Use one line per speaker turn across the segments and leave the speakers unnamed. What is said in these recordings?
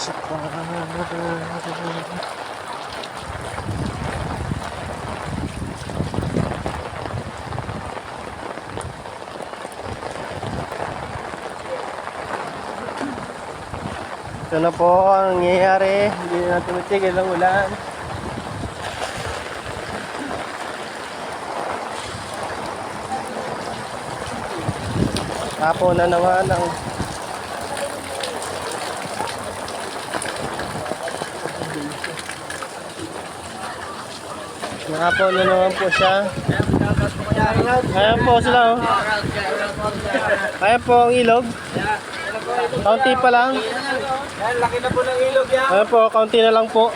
Ito na po ang nangyayari. Hindi na tumitigil ang ulan. Tapo na naman ang Nakapo na naman po siya. Ayan po sila oh. Ayan po ang ilog. Kaunti pa lang.
Yan, laki na po ng ilog yan.
Ayan po, kaunti na lang po.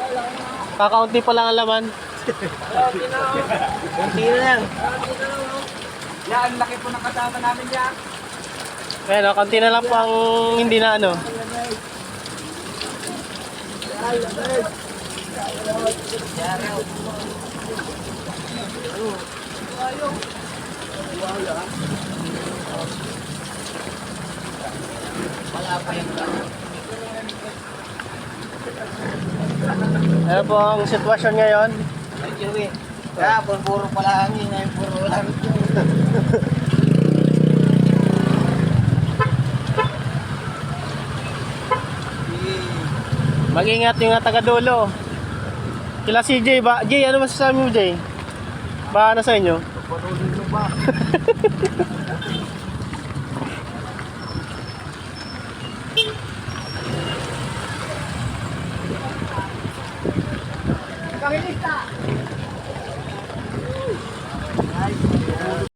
Kakaunti pa lang ang laman.
Kunti na lang. Yan, laki po ng kasama namin yan.
Ayan o, kaunti na lang po ang hindi na ano. Ayan po ang sitwasyon ngayon.
Ay, Joey. Kaya, puro pala hangin. Ngayon, puro ulan.
Mag-ingat yung nga taga-dulo. Kila si Jay ba? Jay, ano masasabi mo, Jay? Ba na sa inyo?
Patuloy ba? Kangilista!